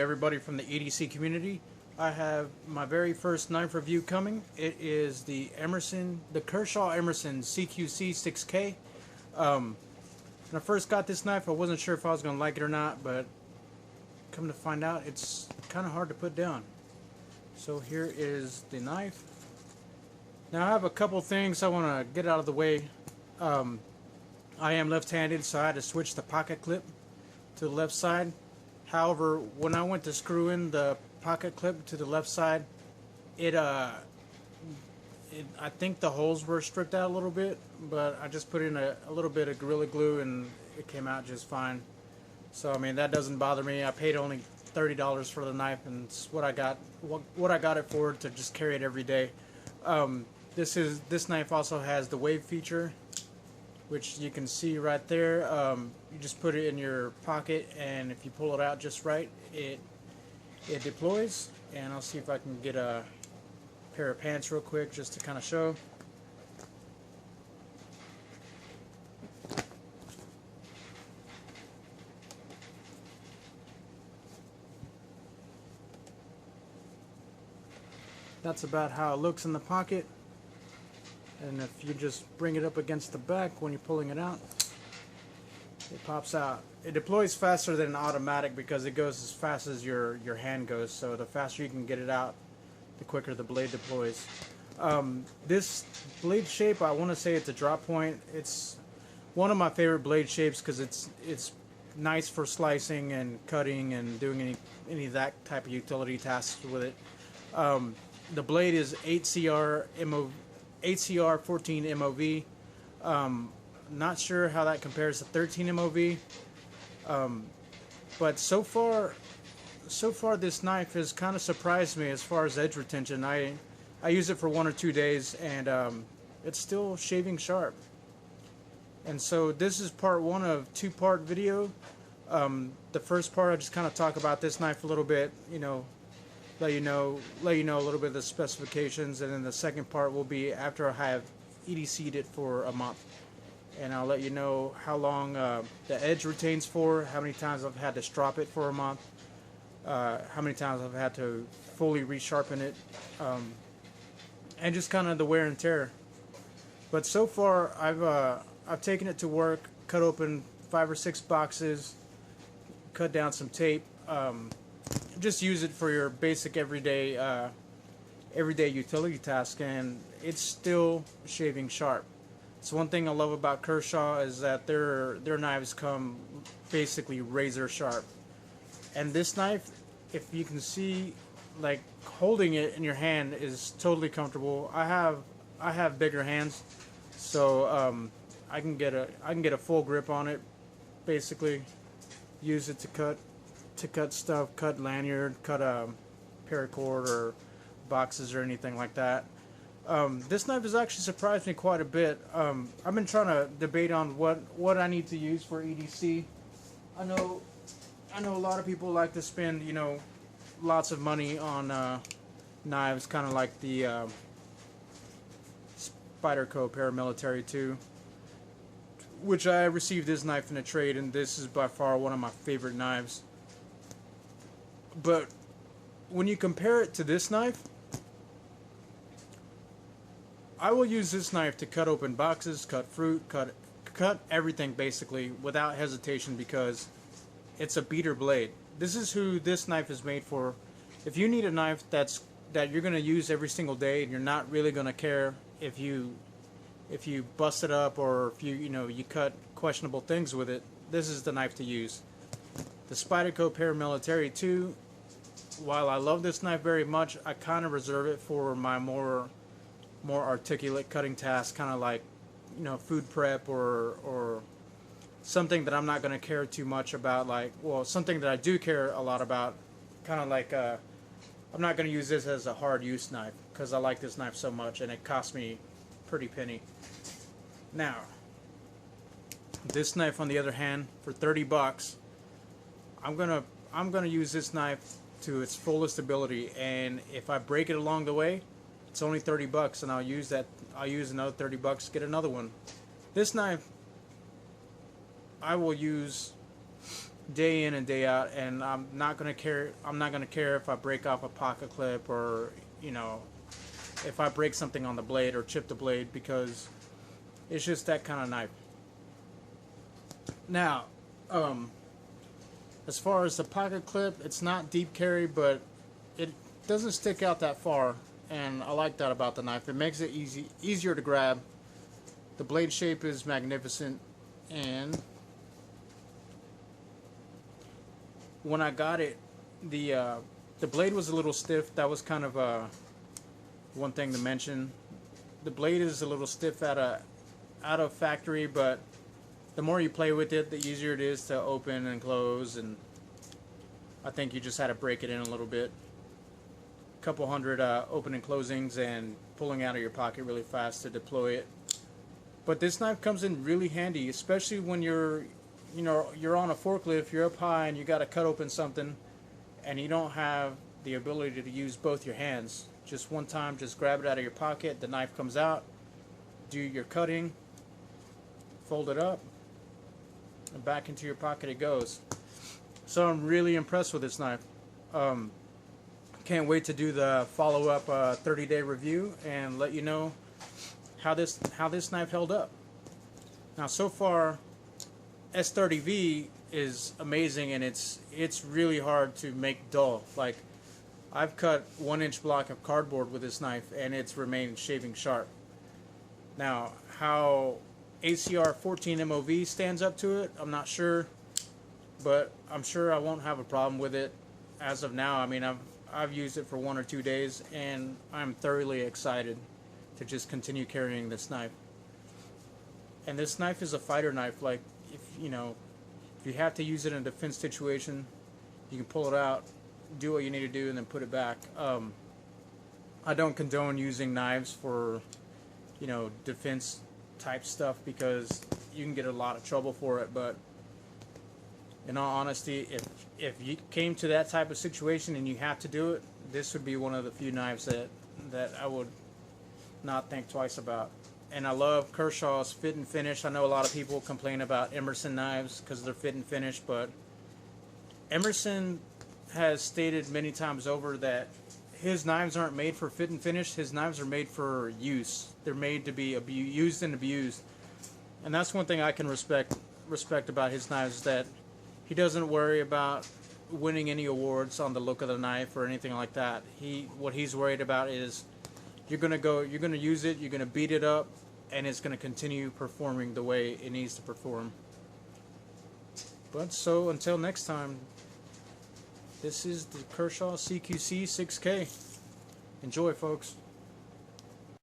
everybody from the EDC community. I have my very first knife review coming. It is the Kershaw Emerson CQC 6K. When I first got this knife, I wasn't sure if I was going to like it or not, but come to find out, it's kind of hard to put down. So here is the knife. Now I have a couple things I want to get out of the way. I am left-handed, so I had to switch the pocket clip to the left side. However, when I went to screw in the pocket clip to the left side, I think the holes were stripped out a little bit, but I just put in a little bit of Gorilla Glue and it came out just fine. So I mean, that doesn't bother me. I paid only $30 for the knife, and it's what I got it for, to just carry it every day. This knife also has the wave feature, which you can see right there. You just put it in your pocket, and if you pull it out just right, it deploys. And I'll see if I can get a pair of pants real quick just to kind of show. That's about how it looks in the pocket. And if you just bring it up against the back when you're pulling it out, it pops out. It deploys faster than an automatic because it goes as fast as your hand goes. So the faster you can get it out, the quicker the blade deploys. This blade shape, I want to say it's a drop point. It's one of my favorite blade shapes because it's nice for slicing and cutting and doing any of that type of utility tasks with it. The blade is 8CR 14 MOV. Not sure how that compares to 13 MOV. But so far this knife has kind of surprised me as far as edge retention. I use it for 1 or 2 days, and it's still shaving sharp. And so this is part 1 of 2-part video. The first part, I just kind of talk about this knife a little bit, let you know a little bit of the specifications, and then the second part will be after I have EDC'd it for a month, and I'll let you know how long the edge retains for, how many times I've had to strop it for a month, how many times I've had to fully resharpen it, and just kind of the wear and tear. But so far, I've taken it to work, cut open 5 or 6 boxes, cut down some tape. Just use it for your basic everyday utility task, and it's still shaving sharp. So one thing I love about Kershaw is that their knives come basically razor sharp. And this knife, if you can see, like, holding it in your hand is totally comfortable. I have bigger hands, so I can get a full grip on it. Basically, use it to cut stuff, cut lanyard, cut paracord or boxes or anything like that. This knife has actually surprised me quite a bit. I've been trying to debate on what I need to use for EDC. I know a lot of people like to spend lots of money on knives, kind of like the Spyderco Paramilitary 2, which I received this knife in a trade, and this is by far one of my favorite knives. But when you compare it to this knife, I will use this knife to cut open boxes, cut fruit, cut everything basically without hesitation, because it's a beater blade. This is who this knife is made for. If you need a knife that you're going to use every single day, and you're not really going to care if you bust it up or if you cut questionable things with it, this is the knife to use. The Spyderco Paramilitary 2, while I love this knife very much, I kind of reserve it for my more articulate cutting tasks, kind of like food prep or something that I'm not going to care too much about. Something that I do care a lot about, kind of like I'm not going to use this as a hard use knife because I like this knife so much, and it cost me a pretty penny. Now, this knife on the other hand, for 30 bucks, I'm gonna use this knife to its fullest ability, and if I break it along the way, it's only 30 bucks, and I'll use another 30 bucks to get another one. This knife I will use day in and day out, and I'm not gonna care if I break off a pocket clip, or you know, if I break something on the blade or chip the blade, because it's just that kind of knife. Now, as far as the pocket clip, it's not deep carry, but it doesn't stick out that far, and I like that about the knife. It makes it easier to grab. The blade shape is magnificent, and when I got it, the blade was a little stiff. That was kind of one thing to mention. The blade is a little stiff out of factory, but the more you play with it, the easier it is to open and close, and I think you just had to break it in a little bit. A couple hundred open and closings and pulling out of your pocket really fast to deploy it. But this knife comes in really handy, especially when you're on a forklift, you're up high and you got to cut open something and you don't have the ability to use both your hands. Just one time, just grab it out of your pocket, the knife comes out, do your cutting, fold it up, and back into your pocket it goes. So I'm really impressed with this knife. Can't wait to do the follow-up 30-day review and let you know how this knife held up. Now so far, S30V is amazing, and it's really hard to make dull. Like, I've cut 1-inch block of cardboard with this knife and it's remained shaving sharp. Now how ACR 14 MOV stands up to it, I'm not sure, but I'm sure I won't have a problem with it as of now. I mean, I've used it for 1 or 2 days and I'm thoroughly excited to just continue carrying this knife. And this knife is a fighter knife. Like, if you have to use it in a defense situation, you can pull it out, do what you need to do, and then put it back. I don't condone using knives for defense type stuff, because you can get a lot of trouble for it. But in all honesty, if you came to that type of situation and you have to do it, this would be one of the few knives that I would not think twice about. And I love Kershaw's fit and finish. I know a lot of people complain about Emerson knives because they're fit and finish, but Emerson has stated many times over that his knives aren't made for fit and finish. His knives are made for use. They're made to be used and abused. And that's one thing I can respect about his knives, is that he doesn't worry about winning any awards on the look of the knife or anything like that. What he's worried about is you're gonna use it, you're gonna beat it up, and it's gonna continue performing the way it needs to perform. But so until next time, this is the Kershaw CQC 6K. Enjoy, folks.